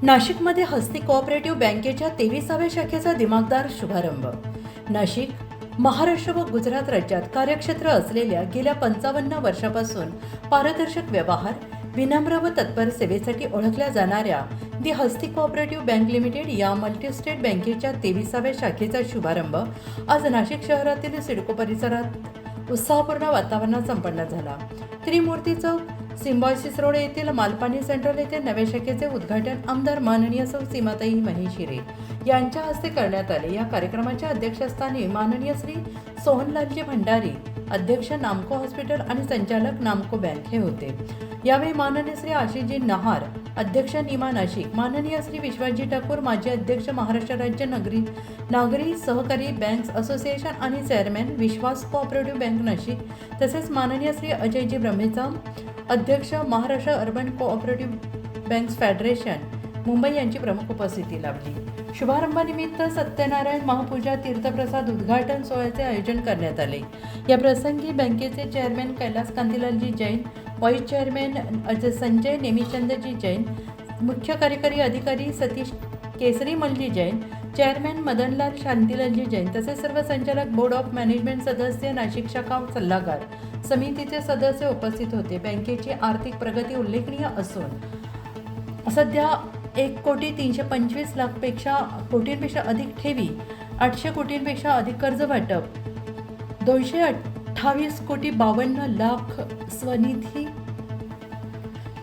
नाशिकमध्ये हस्ती कोऑपरेटिव्ह बँकेच्या 23व्या शाखेचा दिमागदार शुभारंभ. नाशिक महाराष्ट्र व गुजरात राज्यात कार्यक्षेत्र असलेल्या गेल्या 55 वर्षापासून पारदर्शक व्यवहार, विनम्र व तत्पर सेवेसाठी ओळखल्या जाणाऱ्या दी हस्ती कोऑपरेटिव्ह बँक लिमिटेड या मल्टीस्टेट बँकेच्या 23व्या शाखेचा शुभारंभ आज नाशिक शहरातील सिडको परिसरात उत्साहपूर्ण वातावरणात संपन्न झाला. त्रिमूर्ती चौक, सिम्बायोसिस रोड येथील मालपानी सेंट्रल येथे नव्या शाखेचे उद्घाटन आमदार माननीय सौ सीमाताई महेशिरे यांच्या हस्ते करण्यात आले. या कार्यक्रमाच्या अध्यक्षस्थानी माननीय श्री सोहनलालजी भंडारी, अध्यक्ष नामको हॉस्पिटल आणि संचालक नामको बँक हे होते. यावेळी माननीय श्री आशिषजी नहार, अध्यक्ष निमा नाशिक, माननीय श्री विश्वजी ठाकूर, माजी अध्यक्ष महाराष्ट्र राज्य नागरी सहकारी बँक्स असोसिएशन आणि चेअरमॅन विश्वास कोऑपरेटिव्ह बँक नाशिक, तसेच माननीय श्री अजयजी ब्रह्मेचा, अध्यक्ष Maharashtra urban cooperative banks federation Mumbai यांची प्रमुख उपस्थिती लाभली. शुभारंभानिमित्त सत्यनारायण महापूजा तीर्थप्रसाद उद्घाटन सोहळ्याचे आयोजन करण्यात आले. या प्रसंगी बँकेचे chairman Kailas Kantilalji Jain, vice chairman Sanjay Nemichandji Jain, मुख्य कार्यकारी अधिकारी सतीश केसरीमलजी जैन, चेअरमॅन मदनलाल शांतीलालजी जैन, तसेच सर्व संचालक, बोर्ड ऑफ मॅनेजमेंट सदस्य, नाशिक शाखा सल्लागार समितीचे सदस्य उपस्थित होते. बँकेची आर्थिक प्रगती उल्लेखनीय असून सध्या 1,325,00,000 कोटींपेक्षा अधिक ठेवी, 800 कोटींपेक्षा अधिक कर्ज वाटप, 228,52,00,000 स्वनिधी,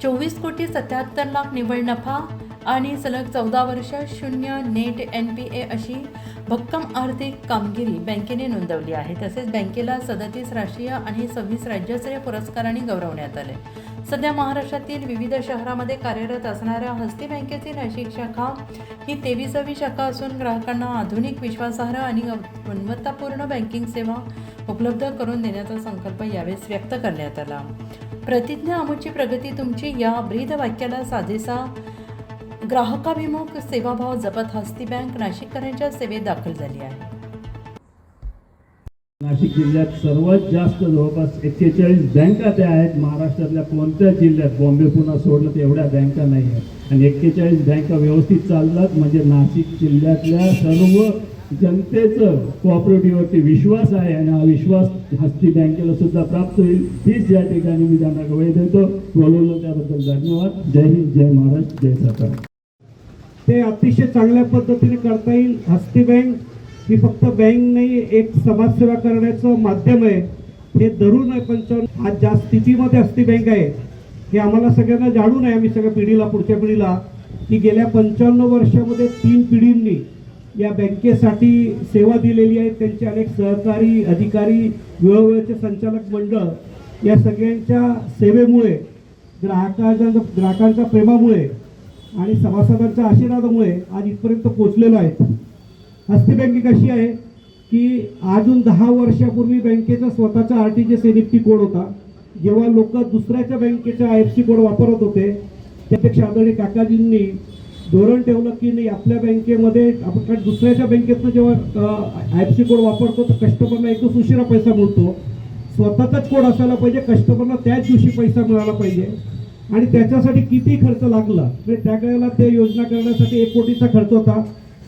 24,77,00,000 निव्वळ नफा आणि सलग 14 वर्ष 0 नेट NPA अशी भक्कम आर्थिक कामगिरी बँकेने नोंदवली आहे. तसेच बँकेला 37 राष्ट्रीय आणि 26 राज्यस्तरीय पुरस्कारांनी गौरवण्यात आले. सध्या महाराष्ट्रातील विविध शहरांमध्ये कार्यरत असणाऱ्या हस्ती बँकेची नाशिक शाखा ही 23वी शाखा असून ग्राहकांना आधुनिक, विश्वासार्ह आणि गुणवत्तापूर्ण बँकिंग सेवा उपलब्ध करून देण्याचा संकल्प यावेळेस व्यक्त करण्यात आला. प्रतिज्ञा आमची, प्रगती तुमची या ब्रीद वाक्याला साजेसा ग्राहकाभिमुख सेवाभाव जपत हस्ती बँक नाशिककरांच्या सेवेत दाखल झाली आहे. नाशिक जिल्ह्यात सर्वात जास्त जवळपास 41 बँका त्या आहेत. महाराष्ट्रातल्या कोणत्याच जिल्ह्यात, बॉम्बे पुन्हा सोडलं तर एवढ्या बँका नाही आहेत. आणि 41 बँका व्यवस्थित चालतात म्हणजे नाशिक जिल्ह्यातल्या सर्व जनतेचं कोऑपरेटिव्हवरती विश्वास आहे आणि हा विश्वास हस्ती बँकेला सुद्धा प्राप्त होईल. हीच या ठिकाणी मी त्यांना गवाही देतो. बोलवलं त्याबद्दल धन्यवाद. जय हिंद, जय महाराष्ट्र, जय सरकार. ते अतिशय चांगल्या पद्धतीने करता येईल. हस्ती बँक ही फक्त बँक नाही, एक समाजसेवा करण्याचं माध्यम आहे. हे धरून आहे 55 आज ज्या स्थितीमध्ये हस्ती बँक आहे हे आम्हाला सगळ्यांना जाणून आहे. आम्ही सगळ्या पिढीला, पुढच्या पिढीला, की गेल्या 55 वर्षामध्ये 3 पिढींनी या बँकेसाठी सेवा दिलेली आहे. त्यांचे अनेक सहकारी, अधिकारी, वेळोवेळचे संचालक मंडळ या सगळ्यांच्या सेवेमुळे, ग्राहकांच्या प्रेमामुळे आणि सभासदांच्या आशीर्वादामुळे आज इथपर्यंत पोहोचलेलो आहे. हस्ती बँक कशी आहे की अजून 10 वर्षापूर्वी बँकेचा स्वतःचा RTGS NEFT कोड होता. जेव्हा लोक दुसऱ्याच्या बँकेचा IFSC कोड वापरत होते त्यापेक्षा आदरणीय काकाजींनी धोरण ठेवलं की नाही, आपल्या बँकेमध्ये आपण दुसऱ्याच्या बँकेतनं जेव्हा IFSC कोड वापरतो तर कस्टमरला एक दिवस उशिरा पैसा मिळतो. स्वतःचाच कोड असायला पाहिजे, कस्टमरला त्याच दिवशी पैसा मिळाला पाहिजे. आणि त्याच्यासाठी किती खर्च लागला म्हणजे त्यावेळेला ते योजना करण्यासाठी 1 कोटीचा खर्च होता.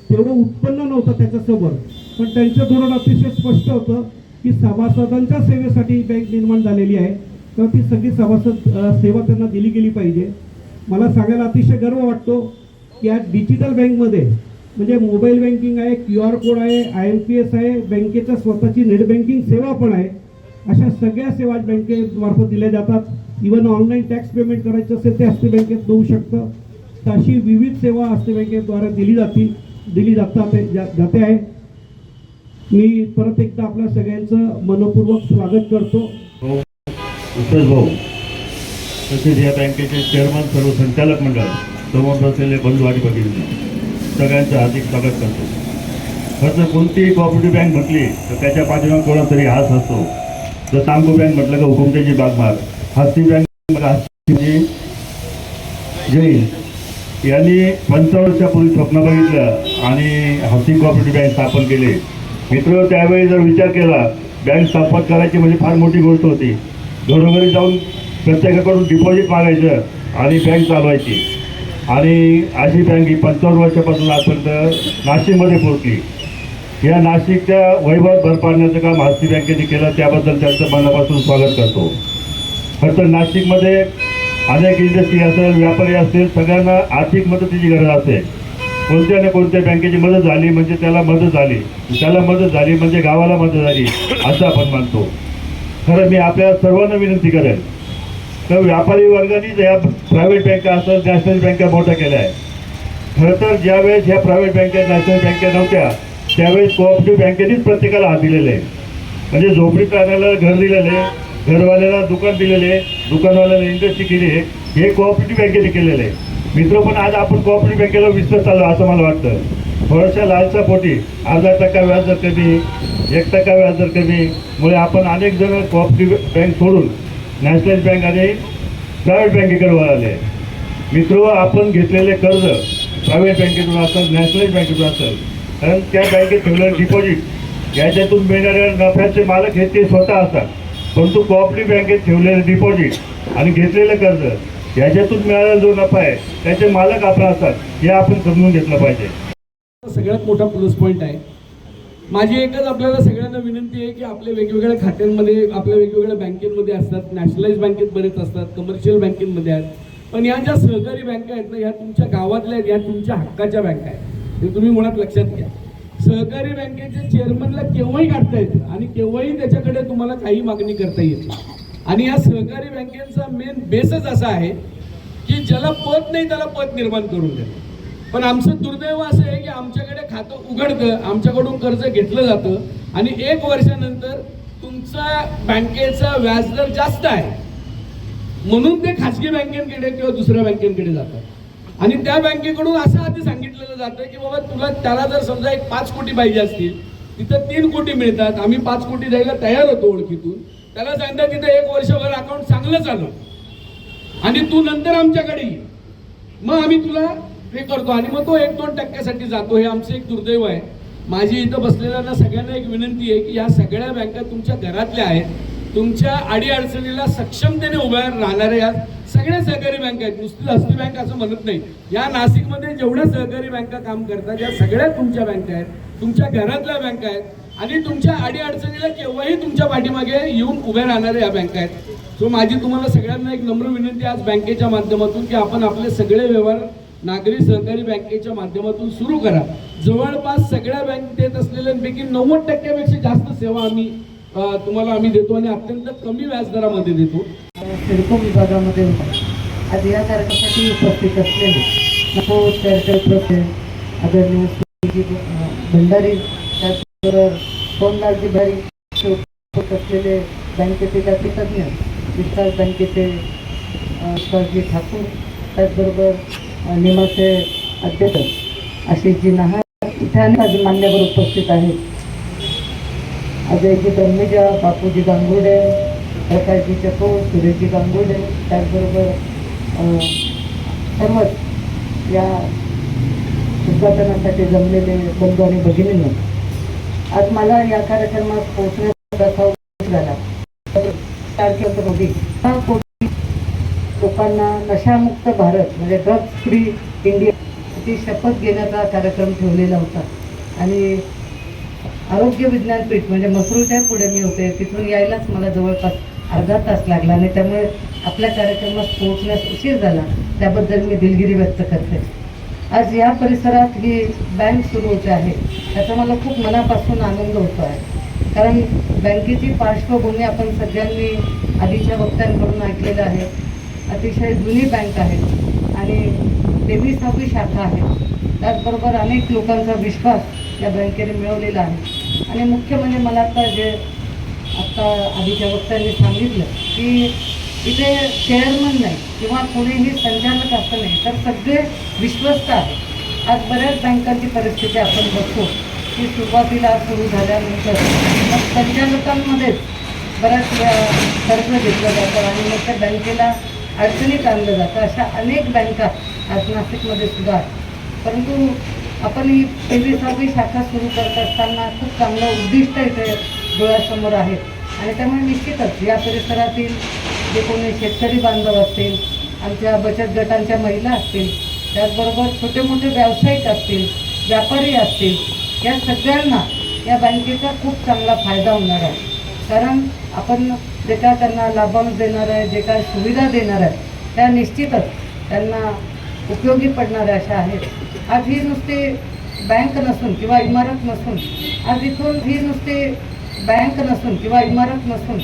तेवढं उत्पन्न नव्हतं त्याच्यासमोर, पण त्यांचं धोरण अतिशय स्पष्ट होतं की सभासदांच्या सेवेसाठी बँक निर्माण झालेली आहे, तर ती सगळी सभासद सेवा त्यांना दिली गेली पाहिजे. मला सांगायला अतिशय गर्व वाटतो की आज डिजिटल बँकमध्ये म्हणजे मोबाईल बँकिंग आहे, QR कोड आहे, IMPS आहे, बँकेच्या स्वतःची नेट बँकिंग सेवा पण आहे. अशा सगळ्या सेवा बँकेमार्फत दिल्या जातात. इव्हन ऑनलाईन टॅक्स पेमेंट करायचं असेल ते हस्ती बँकेत होऊ शकतं. तर अशी विविध सेवा हस्ती बँकेद्वारे दिली जाते आहे. मी परत एकदा आपल्या सगळ्यांचं मनपूर्वक स्वागत करतो. उत्तर भाऊ, तसेच या बँकेचे चेअरमन, सर्व संचालक मंडळ, समोर असलेले बंधू आणि भगिनी, सगळ्यांचं हार्दिक स्वागत करतो. खरं तर कोणतीही कोऑपरेटिव्ह बँक म्हटली तर त्याच्या पाठीमागे कोणा तरी हाच असतो. जर नामको बँक म्हटलं का हुकुमतेची बागमार, हस्ती बँक जैन यांनी 55 वर्षापूर्वी स्वप्न बघितलं आणि हस्ती कोऑपरेटिव्ह बँक स्थापन केले. मित्र, त्यावेळी जर विचार केला बँक स्थापन करायची म्हणजे फार मोठी गोष्ट होती. घरोघरी जाऊन प्रत्येकाकडून डिपॉझिट मागायचं आणि बँक चालवायची. आणि अशी बँक ही 55 वर्षापासून आजपर्यंत नाशिकमध्ये पोहोचली. या नाशिकच्या वैभव भर पाडण्याचं काम हस्ती बँकेने केलं, त्याबद्दल त्यांचं मनापासून स्वागत करतो. खरं तर नाशिकमध्ये अनेक इंडस्ट्री असेल, व्यापारी असतील, सगळ्यांना आर्थिक मदतीची गरज असते. कोणत्या ना कोणत्या बँकेची मदत झाली म्हणजे त्याला मदत झाली, त्याला मदत झाली म्हणजे गावाला मदत झाली असं आपण मानतो. खरं मी आपल्या सर्वांना विनंती करेन तर व्यापारी वर्गाने या प्रायव्हेट बँका असतात, नॅशनल बँका मोठ्या केल्या आहे. खरं तर ज्यावेळेस ह्या प्रायव्हेट बँका नॅशनल बँका नव्हत्या त्यावेळेस कोऑपरेटिव्ह बँकेनेच प्रत्येकाला हात दिलेले आहे. म्हणजे झोपडीत राहण्याला घर दिलेले, घरवाल्याला दुकान दिलेले, दुकानवाल्याला इंडस्ट्री केली आहे, हे कोऑपरेटिव्ह बँकेने केलेलं आहे. मित्र पण आज आपण कोऑपरेटिव्ह बँकेला विसरत चाललो असं मला वाटतं. थोड्याशा लालसा पोटी 0.5% व्याजदर कमी, 1% व्याजदर कमी मुळे आपण अनेक जण कोऑपरेटिव्ह बँक सोडून नॅशनल बँक आणि प्रायव्हेट बँकेकडे वळाले. मित्र आपण घेतलेले कर्ज प्रायव्हेट बँकेतून असेल, नॅशनल बँकेतून असेल, कारण त्या बँकेत ठेवलेलं डिपॉझिट याच्यातून मिळणाऱ्या नफ्याचे मालक हे ते स्वतः असतात. परंतु कोऑपरेटिव्ह बँकेत ठेवलेलं डिपॉझिट आणि घेतलेलं कर्ज याच्यातून मिळालेला जो नफा आहे त्याचे मालक आपण असतात, हे आपण समजून घेतलं पाहिजे. सगळ्यात मोठा प्लस पॉईंट आहे. माझी एकच आपल्याला सगळ्यांना विनंती आहे की आपल्या वेगवेगळ्या खात्यांमध्ये, आपल्या वेगवेगळ्या बँकेमध्ये असतात, नॅशनलाइज बँकेत बरेच असतात, कमर्शियल बँकेमध्ये आहेत, पण या ज्या सहकारी बँका आहेत ना, या तुमच्या गावातल्या आहेत, या तुमच्या हक्काच्या बँका आहेत. हे तुम्ही मुळात लक्षात घ्या. सहकारी बँकेच्या चेअरमनला केव्हाही काढता येतं आणि केव्हाही त्याच्याकडे तुम्हाला काही मागणी करता येते. आणि या सहकारी बँकेचा मेन बेसच असा आहे की ज्याला पत नाही त्याला पत निर्माण करून देणं. पण आमचं दुर्दैव असं आहे की आमच्याकडे खातं उघडतं, आमच्याकडून कर्ज घेतलं जातं आणि 1 वर्षानंतर तुमचा बँकेचा व्याजदर जास्त आहे म्हणून ते खाजगी बँकेकडे किंवा दुसऱ्या बँकेकडे जातात आणि त्या बँकेकडून असं आधी सांगितलेलं जातं की बाबा तुला, त्याला जर समजा 5 कोटी पाहिजे असतील तिथं 3 कोटी मिळतात, आम्ही 5 कोटी द्यायला तयार होतो ओळखीतून. त्याला सांगतात तिथं 1 वर्षभर अकाउंट चांगलं चालू आणि तू नंतर आमच्याकडे ये, मग आम्ही तुला हे करतो आणि मग तो 1-2% जातो. हे आमचं एक दुर्दैव आहे. माझी इथं बसलेल्यांना सगळ्यांना एक विनंती आहे की या सगळ्या बँका तुमच्या घरातल्या आहेत, तुमच्या अडीअडचणीला सक्षमतेने उभ्या राहणाऱ्या या सगळ्या सहकारी बँका आहेत. नुसती हस्ती बँक असं म्हणत नाही. या नाशिकमध्ये जेवढ्या सहकारी बँका काम करतात या सगळ्या तुमच्या बँका आहेत, तुमच्या घरातल्या बँका आहेत आणि तुमच्या अडीअडचणीला केव्हाही तुमच्या पाठीमागे येऊन उभ्या राहणाऱ्या या बँका आहेत. सो माझी तुम्हाला सगळ्यांना एक नम्र विनंती आज बँकेच्या माध्यमातून की आपण आपले सगळे व्यवहार नागरी सहकारी बँकेच्या माध्यमातून सुरू करा. जवळपास सगळ्या बँक देत असलेल्यांपैकी 90% जास्त सेवा आम्ही देतो आणि अत्यंत कमी व्याजदरामध्ये देतो. सिडको विभागामध्ये होता. आज या कार्यक्रमासाठी उपस्थित असलेले नको चर्चा आदरणीय भंडारी, त्याचबरोबर सोमनाथजी भाई उपस्थित असलेले बँकेतील अतितज्ञ, विस्तार बँकेचे विश्वासजी ठाकूर, त्याचबरोबर निमाचे अध्यक्ष आशिषजी नहार, इथे अनेक मान्यवर उपस्थित आहेत. अजयजी ब्रह्मेजा, बापूजी गांगुर्डे, प्रकाशजी चको, सुरेशजी गांगुर्डे, त्याचबरोबर सर्वच या उद्घाटनासाठी जमलेले बंधू आणि भगिनींनो, आज मला या कार्यक्रमात पोहोचण्याचा झाला. 4 कोटी लोकांना नशामुक्त भारत म्हणजे ड्रग्स फ्री इंडिया ची शपथ घेण्याचा कार्यक्रम ठेवलेला होता आणि आरोग्य विज्ञानपीठ म्हणजे मसरूळच्या पुढे मी होते, तिथून यायलाच मला जवळपास अर्धा तास लागला आणि त्यामुळे आपल्या कार्यक्रमात पोहोचण्यास उशीर झाला. त्याबद्दल मी दिलगिरी व्यक्त करते. आज या परिसरात ही बँक सुरू होते आहे त्याचा मला खूप मनापासून आनंद होतो आहे. कारण बँकेची पार्श्वभूमी आपण सगळ्यांनी आधीच्या वक्त्यांकडून ऐकलेलं आहे. अतिशय जुनी बँक आहे आणि 23वी शाखा आहे. त्याचबरोबर अनेक लोकांचा विश्वास या बँकेने मिळवलेला आहे आणि मुख्य म्हणजे मला आत्ता आधीच्या वक्त्यांनी सांगितलं की इथे चेअरमन नाही किंवा कोणीही संचालक असं नाही, तर सगळे विश्वस्त आहेत. आज बऱ्याच बँकांची परिस्थिती आपण बघतो की सुरुवातीला सुरू झाल्यानंतर मग संचालकांमध्येच बऱ्याच वेळा कर्ज घेतलं जातं आणि मग त्या बँकेला अडचणीत आणलं जातं. अशा अनेक बँका आज नाशिकमध्ये सुद्धा आहेत. परंतु आपण ही 23वी शाखा सुरू करत असताना खूप चांगलं उद्दिष्ट इथे डोळ्यासमोर आहे आणि त्यामुळे निश्चितच या परिसरातील जे कोणी शेतकरी बांधव असतील, आमच्या बचत गटांच्या महिला असतील, त्याचबरोबर छोटे मोठे व्यावसायिक असतील, व्यापारी असतील, या सगळ्यांना या बँकेचा खूप चांगला फायदा होणार आहे. कारण आपण जे काय त्यांना लाभांश देणार आहे, जे काय सुविधा देणार आहे, त्या निश्चितच त्यांना उपयोगी पडणाऱ्या अशा आहेत. आज ही नुसती बँक नसून किंवा इमारत नसून, आज इथून ही नुसती बँक नसून किंवा इमारत नसून,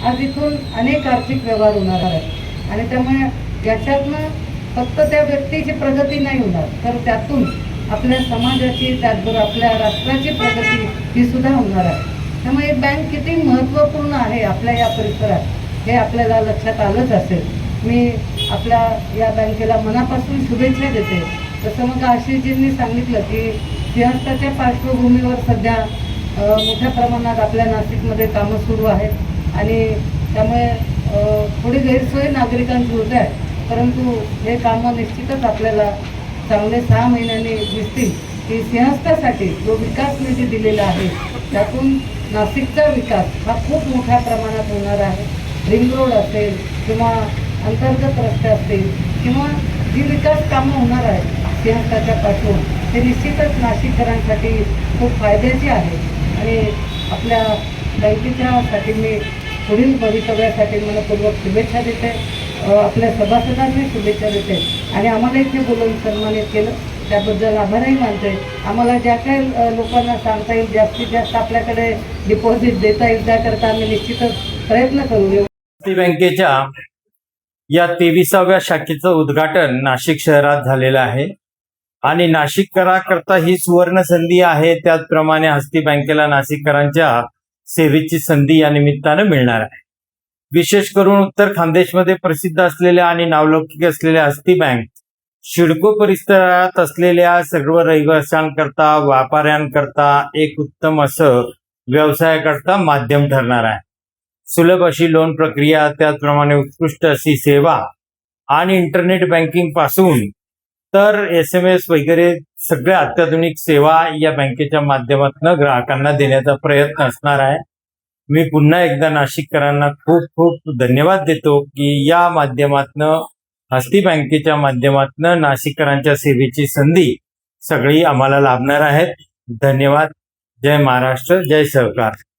आज इथून अनेक आर्थिक व्यवहार होणार आहेत. आणि त्यामुळे याच्यातनं फक्त त्या व्यक्तीची प्रगती नाही होणार, तर त्यातून आपल्या समाजाची, त्याचबरोबर आपल्या राष्ट्राची प्रगती ही सुद्धा होणार आहे. त्यामुळे बँक किती महत्त्वपूर्ण आहे आपल्या या परिसरात हे आपल्याला लक्षात आलंच असेल. मी आपल्या या बँकेला मनापासून शुभेच्छा देते. तसं मग आशिषजींनी सांगितलं की सिंहस्थाच्या पार्श्वभूमीवर सध्या मोठ्या प्रमाणात आपल्या नाशिकमध्ये कामं सुरू आहेत आणि त्यामुळे थोडी गैरसोय नागरिकांची होत आहे. परंतु हे कामं निश्चितच आपल्याला चांगले 6 महिन्यांनी दिसतील की सिंहस्थासाठी जो विकास निधी दिलेला आहे त्यातून नाशिकचा विकास हा खूप मोठ्या प्रमाणात होणार आहे. रिंग रोड असेल किंवा अंतर्गत रस्ते असतील किंवा जी विकास कामं होणार आहेत सिंहस्थाच्या पाठवून, ते निश्चितच नाशिककरांसाठी खूप फायद्याचे आहे. आणि आपल्या बँकेच्यासाठी मी पुढील भवितव्यासाठी मनपूर्वक शुभेच्छा देते. आपल्या सभासदांनी शुभेच्छा देते आणि आम्हाला इथे बोलवून सन्मानित केलं त्याबद्दल आभारही मानते. आम्हाला ज्या काही लोकांना सांगता येईल, जास्तीत जास्त आपल्याकडे डिपॉझिट देता येईल त्याकरता आम्ही निश्चितच प्रयत्न करू. बँकेच्या या 23व्या शाखेचं उद्घाटन नाशिक शहरात झालेलं आहे आणि नाशिककरांकरता ही सुवर्ण संधी आहे. त्याचप्रमाणे हस्ती बँकेला नाशिककरांच्या सेवेची संधी या निमित्तानं मिळणार आहे. विशेष करून उत्तर खानदेशमध्ये प्रसिद्ध असलेल्या आणि नावलौकिक असलेल्या हस्ती बँक शिडको परिसरात असलेल्या सर्व रहिवाशांकरता, व्यापाऱ्यांकरता एक उत्तम असं व्यवसायाकरता माध्यम ठरणार आहे. सुलभ अशी लोन प्रक्रिया, त्याचप्रमाणे उत्कृष्ट अशी सेवा आणि इंटरनेट बँकिंग पासून तर SMS वगैरे सगळ्या अत्याधुनिक सेवा या बँकेच्या माध्यमातून ग्राहकांना देण्याचा प्रयत्न असणार आहे. मी पुन्हा एकदा नाशिककरांना खूप खूप धन्यवाद देतो की या माध्यमातनं, हस्ती बँकेच्या माध्यमातनं नाशिककरांच्या सेवेची संधी सगळी आम्हाला लाभणार आहेत. धन्यवाद. जय महाराष्ट्र, जय सहकार.